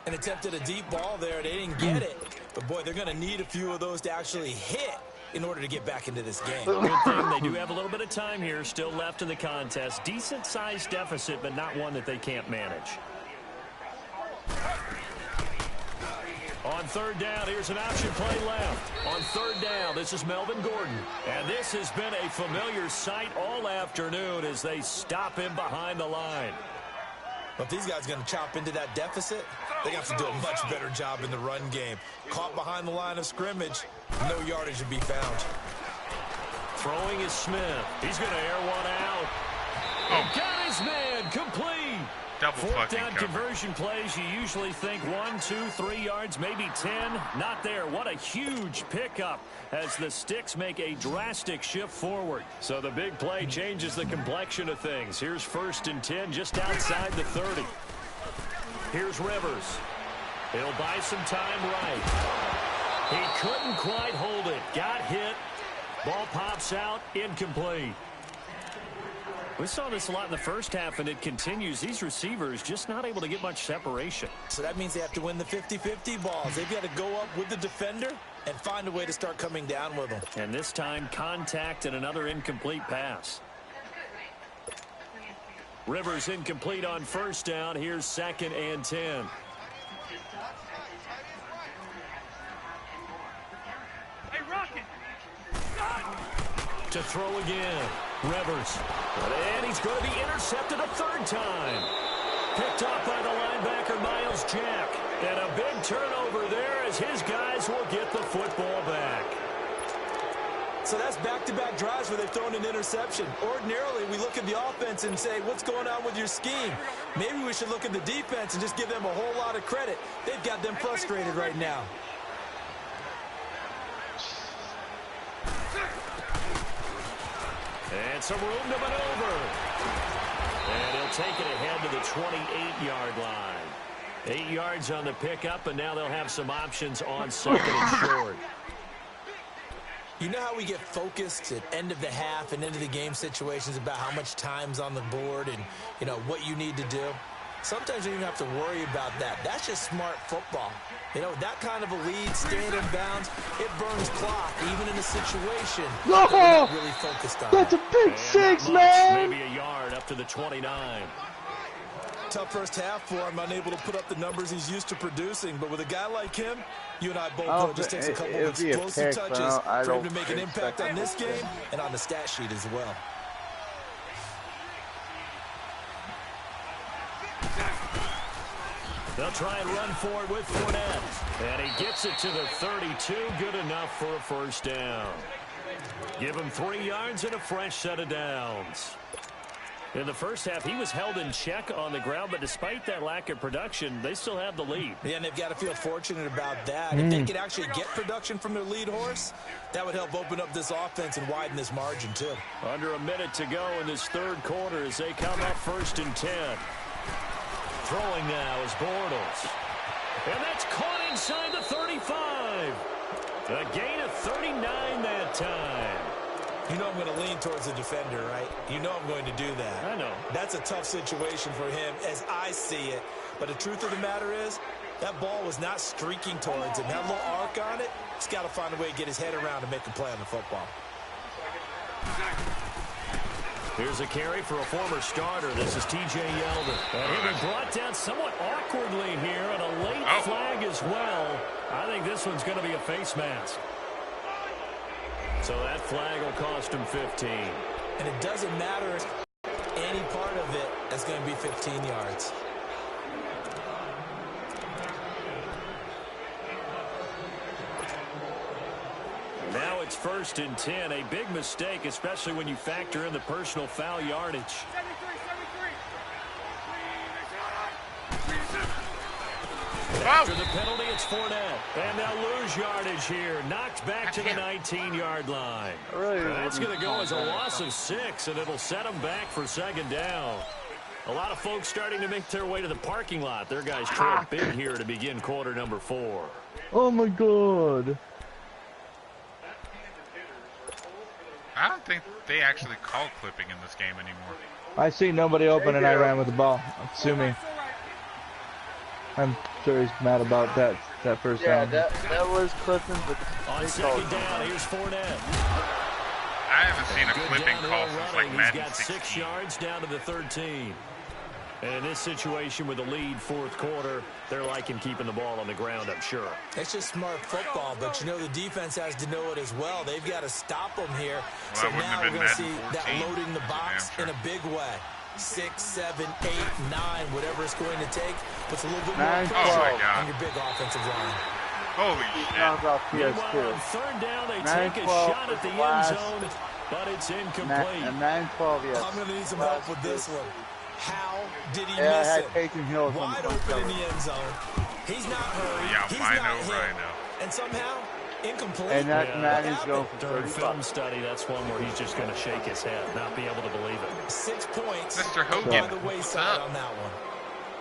And attempted a deep ball there. They didn't get it. But, boy, they're going to need a few of those to actually hit in order to get back into this game. Good thing they do have a little bit of time here still left in the contest. Decent-sized deficit, but not one that they can't manage. On 3rd down, here's an option play left. On 3rd down, this is Melvin Gordon. And this has been a familiar sight all afternoon as they stop him behind the line. But if these guys are going to chop into that deficit, they have to do a much better job in the run game. Caught behind the line of scrimmage, no yardage to be found. Throwing is Smith. He's going to air one out. And got his man complete. Double 4th fucking down cover. conversion plays, you usually think 1, 2, 3 yards, maybe 10. Not there. What a huge pickup as the Sticks make a drastic shift forward. So the big play changes the complexion of things. Here's 1st and 10 just outside the 30. Here's Rivers. He'll buy some time right. He couldn't quite hold it. Got hit. Ball pops out. Incomplete. We saw this a lot in the first half, and it continues. These receivers just not able to get much separation. So that means they have to win the 50-50 balls. They've got to go up with the defender and find a way to start coming down with them. And this time, contact and another incomplete pass. Rivers incomplete on 1st down. Here's 2nd and 10. Hey, Rocket! To throw again. Rivers. And he's going to be intercepted a 3rd time. Picked off by the linebacker, Miles Jack. And a big turnover there as his guys will get the football back. So that's back-to-back drives where they've thrown an interception. Ordinarily, we look at the offense and say, what's going on with your scheme? Maybe we should look at the defense and just give them a whole lot of credit. They've got them frustrated right now. And some room to maneuver. And he'll take it ahead to the 28-yard line. 8 yards on the pickup, and now they'll have some options on 2nd and short. You know how we get focused at end of the half and into the game situations about how much time's on the board and, you know, what you need to do? Sometimes you don't even have to worry about that. That's just smart football. You know, that kind of a lead, staying in bounds, it burns clock, even in a situation that we're not really focused on. That's a big 6, man! Maybe a yard up to the 29. Tough first half for him, unable to put up the numbers he's used to producing. But with a guy like him, you and I both know it just takes a couple of explosive touches for him to make an impact on this game and on the stat sheet as well. They'll try and run for it with Fournette. And he gets it to the 32. Good enough for a 1st down. Give him 3 yards and a fresh set of downs. In the first half, he was held in check on the ground, but despite that lack of production, they still have the lead. Yeah, and they've got to feel fortunate about that. If they could actually get production from their lead horse, that would help open up this offense and widen this margin, too. Under a minute to go in this 3rd quarter as they come up 1st and 10. Throwing now is Bortles. And that's caught inside the 35. A gain of 39 that time. You know I'm going to lean towards the defender, right? You know I'm going to do that. I know. That's a tough situation for him as I see it. But the truth of the matter is, That ball was not streaking towards him. That little arc on it, he's got to find a way to get his head around and make a play on the football. Here's a carry for a former starter. This is T.J. Yeldon. And he'll be brought down somewhat awkwardly here, and a late flag as well. I think this one's going to be a face mask. So that flag will cost him 15. And it doesn't matter if any part of it is going to be 15 yards. Now it's 1st and 10. A big mistake, especially when you factor in the personal foul yardage. After the penalty, it's Fournette. And they'll lose yardage here. Knocked back to the 19-yard line. That's going to go as a loss of 6, and it'll set them back for 2nd down. A lot of folks starting to make their way to the parking lot. Their guys trail big here to begin quarter number 4. Oh, my God. I don't think they actually call clipping in this game anymore. I see nobody open and I ran with the ball. Sue me. I'm sure he's mad about that first down. Yeah, that was clipping, but on 2nd down, here's Fournette. I haven't seen a clipping call since like Madden He's got 16. 6 yards down to the 13. And in this situation with the lead 4th quarter, they're liking keeping the ball on the ground, I'm sure. It's just smart football, but you know the defense has to know it as well. They've got to stop them here. Well, so now we're going to see 14. that loading the box in a big way. 6, 7, 8, 9, whatever it's going to take. Puts a little bit more pressure on your big offensive line. Holy shit. Meanwhile, on 3rd down, they take a shot at the end zone, but it's incomplete. 9-12, yes. I'm going to need some help with this one. How did he miss it? Wide open in the end zone. He's not hurried. Yeah, he's Rhino, not hit. Rhino. And somehow, incomplete. And that is going for During 35. film study, that's one where he's just going to shake his head, not be able to believe it. 6 points. Mr. Hogan, by the wayside on that one.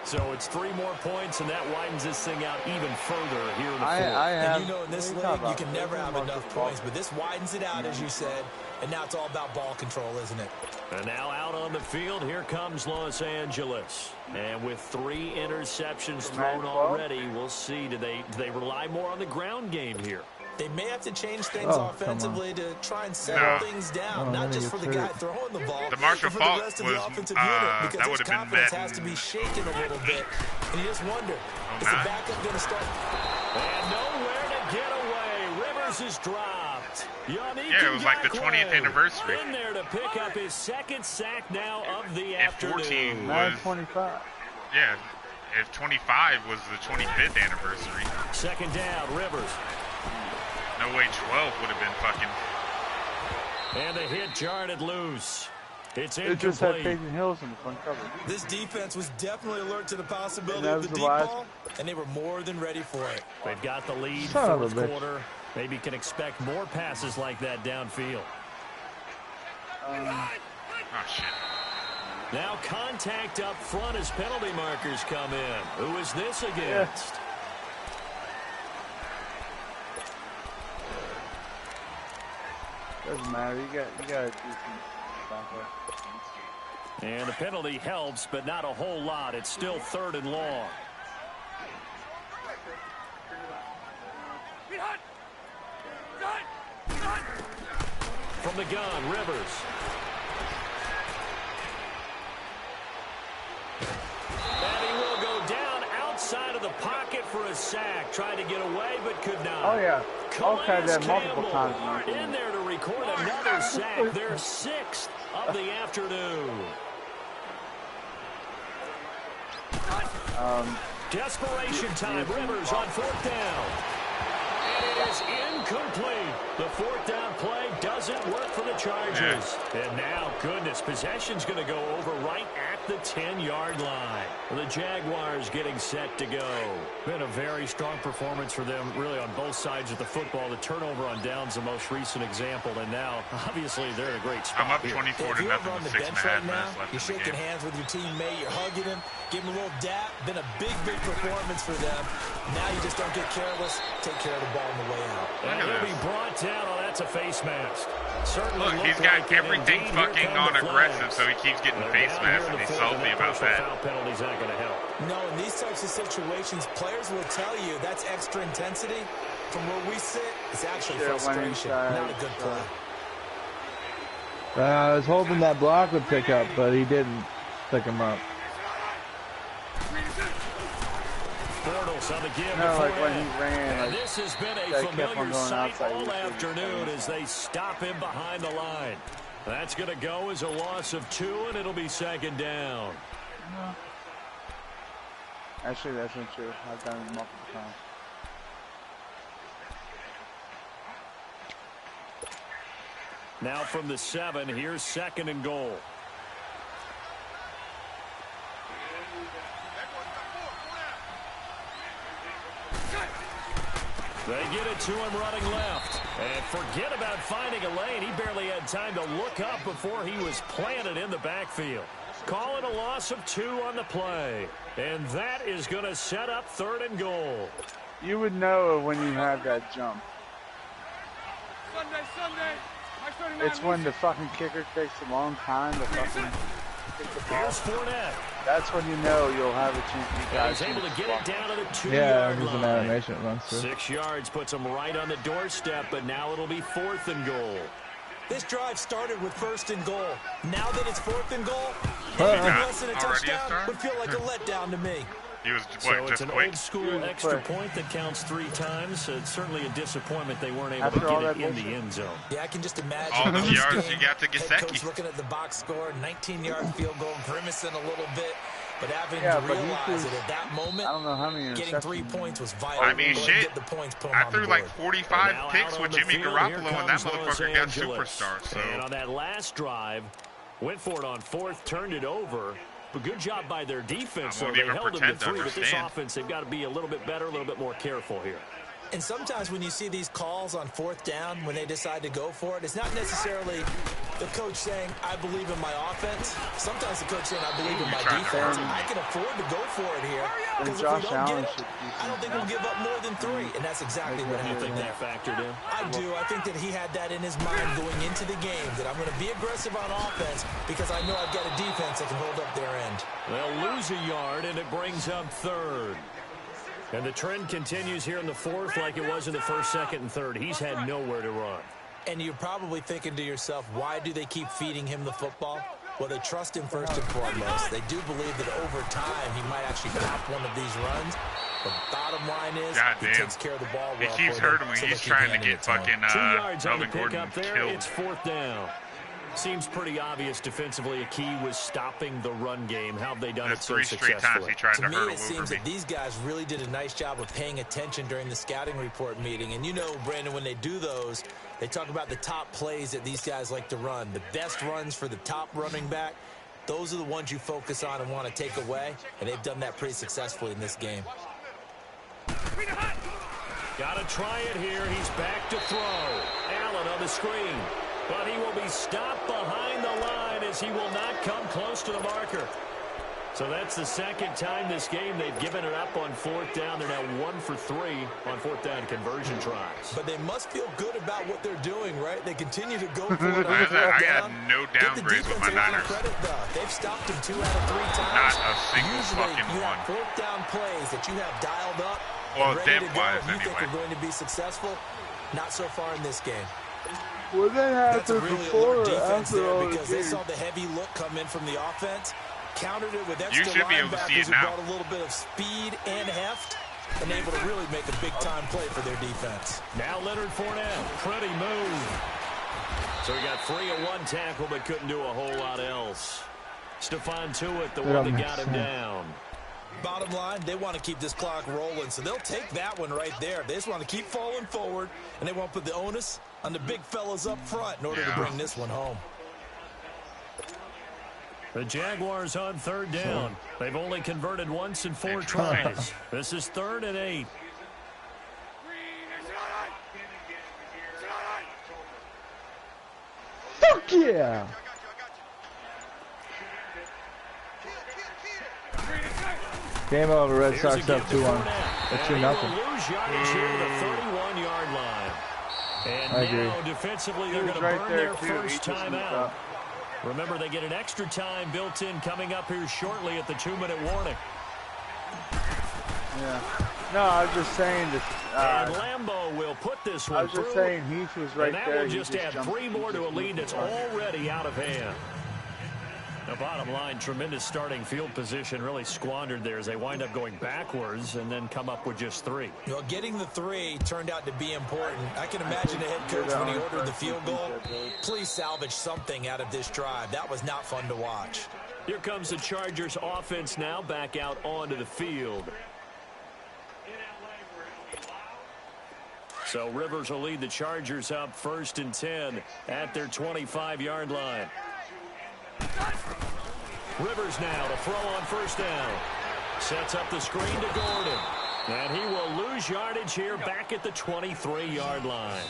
So it's 3 more points, and that widens this thing out even further here in the 4th. And you know, in this league, you can never have enough points, but this widens it out, as you said, and now it's all about ball control, isn't it? And now out on the field, here comes Los Angeles. And with 3 interceptions thrown already, we'll see, do they rely more on the ground game here? They may have to change things offensively to try and settle things down, not just for the guy throwing the ball, The Marshall but for the Faulk rest of was, the offensive unit, because that his would have been confidence bad. has to be shaken a little bit. And you just wonder, is the backup going to start? And nowhere to get away. Rivers is dropped. Yeah, it was like the 20th anniversary. In there to pick up his 2nd sack now of the afternoon. 14 was 9-25. Yeah, if 25 was the 25th anniversary. 2nd down, Rivers. No way 12 would have been fucking. And the hit jarred it loose. It's It just had incomplete. Peyton Hills in the front cover. This defense was definitely alert to the possibility And that of the was deep the last- ball, and they were more than ready for it. They've got the lead, Son of a 4th bitch. quarter. Maybe can expect more passes like that downfield. Oh, shit. Now contact up front as penalty markers come in. Who is this against? Doesn't matter. You got to do some backup. And the penalty helps, but not a whole lot. It's still 3rd and long. From the gun, Rivers. And he will go down outside of the pocket for a sack. Tried to get away, but could not. Oh, yeah. I've had that multiple Campbell times. in there to record another sack. Their 6th of the afternoon. Desperation time. Rivers on 4th down. And it is incomplete. The 4th down play doesn't work for the Chargers. And now, goodness, possession's going to go over right at the 10-yard line. The Jaguars getting set to go. Been a very strong performance for them, really, on both sides of the football. The turnover on down's the most recent example, and now, obviously, they're in a great spot. I'm up here. 24 If to you're nothing over on with the 6.5 bench right now, minutes left you're in the shaking game. hands with your teammate, you're hugging him, give him a little dap. Been a big, big performance for them. Now you just don't get careless. Take care of the ball on the way out. And he'll be brought down. Oh, that's a face mask. Look, he's got everything fucking on aggressive, so he keeps getting face masks, and he's salty about that. Penalty's not going to help. No, in these types of situations, players will tell you that's extra intensity. From where we sit, it's actually frustration, not a good play. I was hoping that block would pick up, but he didn't pick him up. No, like when he ran, like, this has been a familiar sight all afternoon as they stop him behind the line. That's going to go as a loss of 2, and it'll be second down. Actually, that's not true. I've done it multiple times. Now from the 7, here's 2nd and goal. They get it to him running left. And forget about finding a lane. He barely had time to look up before he was planted in the backfield. Call it a loss of 2 on the play. And that is going to set up 3rd and goal. You would know when you have that jump. It's when the fucking kicker takes a long time to fucking kick the ball. Here's Fournette. That's when you know you'll have a chance. You guys able to get it down to the 2-yard Yeah, there's line. an animation it runs through. 6 yards puts them right on the doorstep, but now it'll be 4th and goal. This drive started with 1st and goal. Now that it's 4th and goal, less than a touchdown would feel like a letdown to me. He was, So what, it's just an quick? old school extra point that counts 3 times. It's certainly a disappointment they weren't able to get it in the end zone. Yeah, I can just imagine. All those yards game, you got to head Gesicki. coach looking at the box score, 19-yard field goal, grimacing a little bit, but having Yeah, to but he realize was- that at that moment, I don't know how many getting 3 interceptions. points was vital. I mean, Go and shit. Get the points, put 'em I on threw the like board. 45 Now picks out with on the Jimmy field, Garoppolo, here and that comes Los motherfucker got Angeles. superstar. So And on that last drive, went for it on 4th, turned it over. But good job by their defense. I won't So they even held them to pretend to 3, but this understand. offense, they've got to be a little bit better, a little bit more careful here. And sometimes when you see these calls on 4th down, when they decide to go for it, it's not necessarily the coach saying, I believe in my offense. Sometimes the coach saying, I believe in my defense. I can afford to go for it here. Because if we Josh don't Allen get it, I don't think we'll give up more than 3. And that's exactly what You think happened that there. factored in? I do. I think that he had that in his mind going into the game, that I'm going to be aggressive on offense because I know I've got a defense that can hold up their end. They'll lose a yard, and it brings up 3rd. And the trend continues here in the 4th like it was in the 1st, 2nd, and 3rd. He's had nowhere to run. And you're probably thinking to yourself, why do they keep feeding him the football? Well, they trust him first and foremost. They do believe that over time he might actually pop one of these runs. The bottom line is he takes care of the ball well. he keeps hurting me. He's trying to get fucking 2 yards on the Melvin Gordon pickup there. killed. It's 4th down. Seems pretty obvious defensively. A key was stopping the run game. How have they done it so 3 straight times successfully? he tried to To me, hurdle it over seems me. that these guys really did a nice job of paying attention during the scouting report meeting. And you know, Brandon, when they do those, they talk about the top plays that these guys like to run. The best runs for the top running back, those are the ones you focus on and want to take away. And they've done that pretty successfully in this game. Got to try it here. He's back to throw. Allen on the screen. But he will be stopped behind the line as he will not come close to the marker. So that's the 2nd time this game they've given it up on 4th down. They're now 1 for 3 on 4th down conversion tries. But they must feel good about what they're doing, right? They continue to go for it on I 4th got down. no downgrades with my Niners. Credit, though. They've stopped him 2 out of 3 times. Not a single Usually, fucking you one. have 4th down plays that you have dialed up. Well, and ready to go, depth-wise, you think anyway. are going to be successful. Not so far in this game. Well, that That's a happened really before alert or defense after there all the because they games. saw the heavy look come in from the offense, countered it with You extra should be able to see linebackers it who now. brought a little bit of speed and heft, and able to really make a big-time play for their defense. Now Leonard Fournette. Pretty move. So he got 3 at 1 tackle, but couldn't do a whole lot else. Stephon Tuitt, the one that got him down. Bottom line, they want to keep this clock rolling, so they'll take that one right there. They just want to keep falling forward, and they want to put the onus on the big fellas up front in order to bring this one home. The Jaguars on 3rd down. They've only converted once in 4 tries. This is 3rd and 8. Fuck yeah! Game over. Red Sox up 2-1. That's 2-0. Lose yardage here to the 31-yard line. And I agree. now defensively they're going to burn their first timeout. Remember, they get an extra time built in coming up here shortly at the 2-minute warning. Yeah. No, I was just saying that. And Lambeau will put this one through. I was just saying Heath was right and that there. will just add 3 more to a lead that's already out of hand. The bottom line, tremendous starting field position, really squandered there as they wind up going backwards and then come up with just 3. You know, getting the 3 turned out to be important. I can imagine the head coach when he ordered the field goal. Please salvage something out of this drive. That was not fun to watch. Here comes the Chargers offense now back out onto the field. So Rivers will lead the Chargers up 1st and 10 at their 25-yard line. Rivers now to throw on 1st down. Sets up the screen to Gordon. And he will lose yardage here back at the 23-yard line.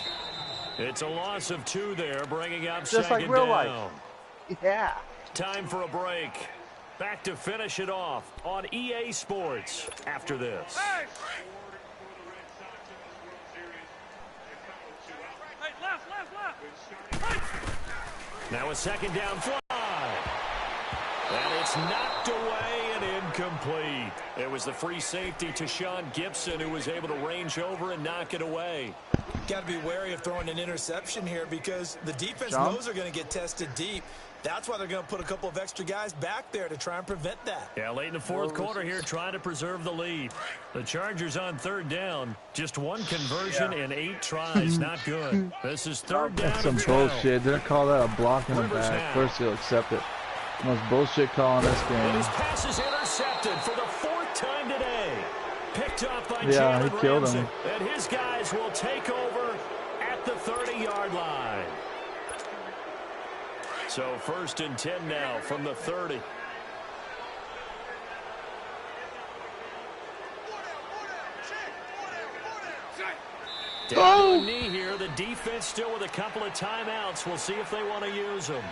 It's a loss of 2 there, bringing up just 2nd like real down. life. Yeah. Time for a break. Back to finish it off on EA Sports after this. Hey, left. Now a 2nd down fly. And it's knocked away and incomplete. It was the free safety to Sean Gibson who was able to range over and knock it away. Got to be wary of throwing an interception here because the defense knows they're going to get tested deep. That's why they're going to put a couple of extra guys back there to try and prevent that. Yeah, late in the 4th quarter here, trying to preserve the lead. The Chargers on 3rd down. Just 1 conversion and 8 tries. Not good. This is 3rd down. That's some bullshit. Didn't call that a block in the back. Of course he'll accept it. Most bullshit call in this game. And his pass is intercepted for the 4th time today. Picked off by Jalen Ramsey. Killed him. And his guys will take over at the 30-yard line. So 1st and 10 now from the 30. Down to the knee here. The defense still with a couple of timeouts. We'll see if they want to use them.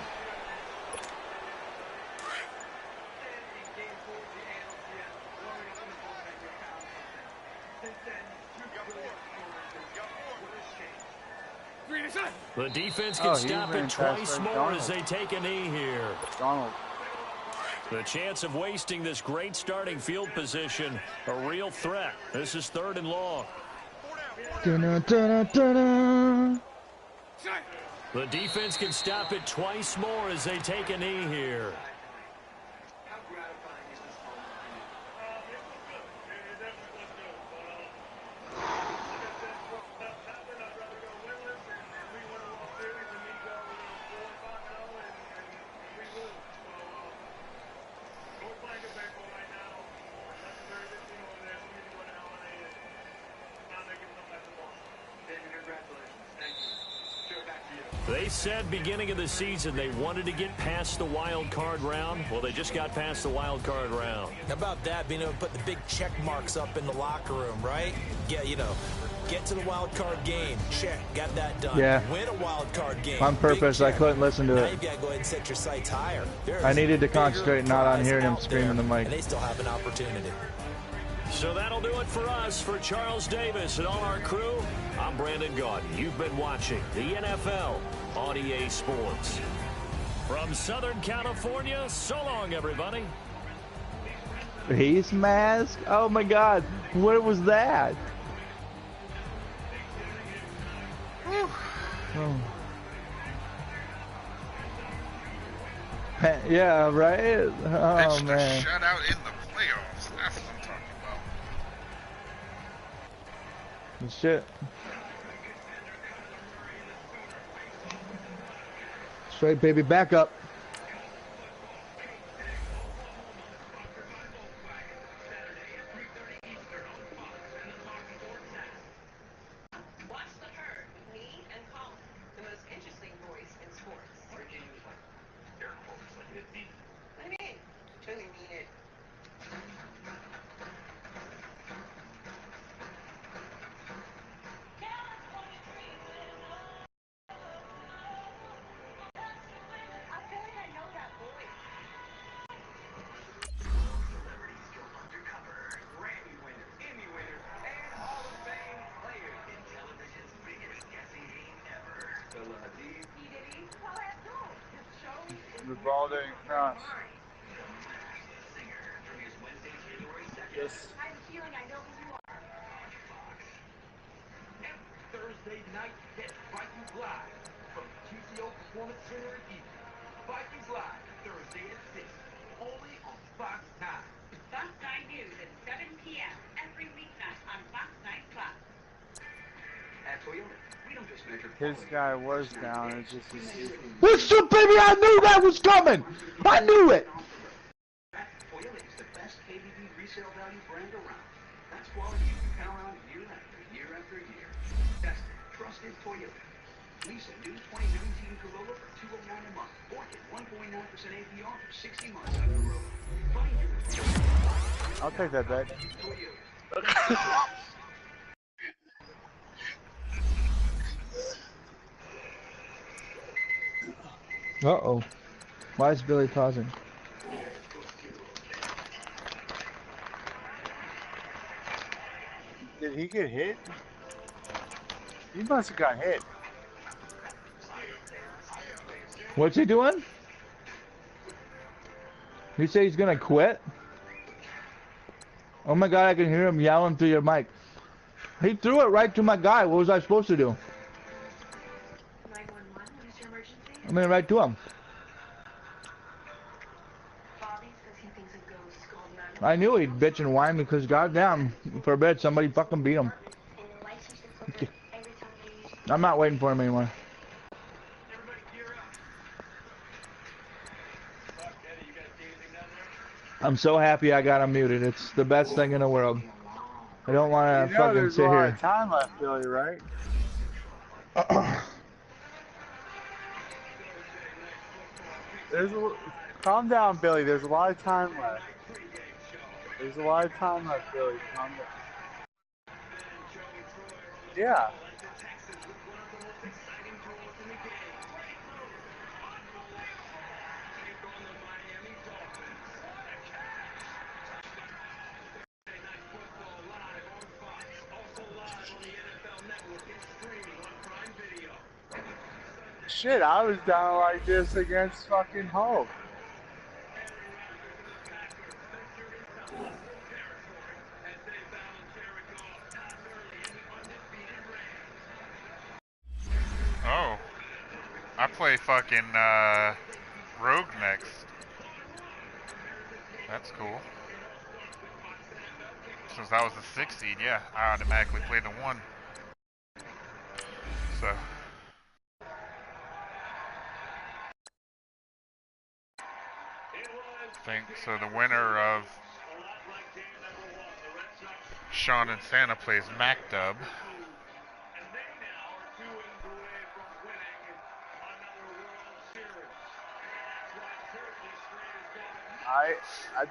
The defense can stop it twice more as they take a knee here. The chance of wasting this great starting field position, a real threat. This is 3rd and long. The defense can stop it twice more as they take a knee here. They said beginning of the season they wanted to get past the wild card round. Well, they just got past the wild card round. How about that, being able to put the big check marks up in the locker room, right? Yeah, you know, get to the wild card game. Check, got that done. Yeah. Win a wild card game. On purpose, I couldn't listen to now it. You've got to go ahead and set your sights higher. I needed to concentrate not on hearing him screaming the mic. And they still have an opportunity. So that'll do it for us. For Charles Davis and all our crew, I'm Brandon Gaudin. You've been watching the NFL on EA Sports. From Southern California, so long, everybody. Face mask? Oh my God, what was that? Oh. Yeah, right? Oh Extra man. shutout in the playoffs. That's what I'm talking about. Shit. Straight baby, back up. Rivaldo and Cross. Yes. I have a feeling I know who you are. Thursday night hit Vikings Live from TCO Performance Center in East. Vikings Live, Thursday at 6, only on Fox 9. Fox 9 News at 7 p.m. every weeknight on Fox 9 Plus. At Toyota, we don't just measure His guy was down. It's just his Listen, baby, I knew that was coming. I knew it. Toyota is the best KBB resale value brand around. That's quality you can count on year after year after year. Tested, trusted Toyota. Lease a new 2019 Corolla for $209 a month, or get 1.9% APR for 60 months on the road. Find your Toyota. I'll take that bet. Toyota. Uh-oh. Why is Billy pausing? Did he get hit? He must have got hit. What's he doing? You say he's gonna quit? Oh my god, I can hear him yelling through your mic. He threw it right to my guy. What was I supposed to do? 911, what is your emergency? I mean, right to him. Bobby says he thinks a ghost called 911. I knew he'd bitch and whine because goddamn, for a bit somebody fucking beat him. I'm not waiting for him anymore. I'm so happy I got him muted. It's the best thing in the world. I don't want to fucking there's sit a lot here. of time left, Billy, right? Calm down, Billy. There's a lot of time left. There's a lot of time left, Billy. Calm down. Yeah. Shit, I was down like this against fucking Hulk. Oh. I play fucking Rogue next. That's cool. Since I was the 6th seed, yeah, I automatically play the 1. So. So the winner of Sean and Santa plays MacDub.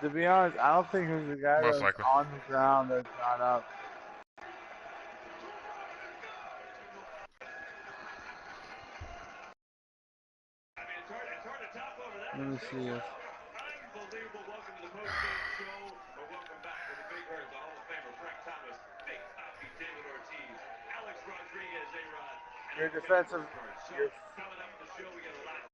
To be honest, I don't think there's a guy that's on the ground that's not up. Let me see this. Unbelievable. Welcome to the post-game show. Or welcome back with the big birds, the Hall of Famer Frank Thomas, Big Poppy, David Ortiz, Alex Rodriguez, A-Rod. Your defensive. Coming up in the show, we got a lot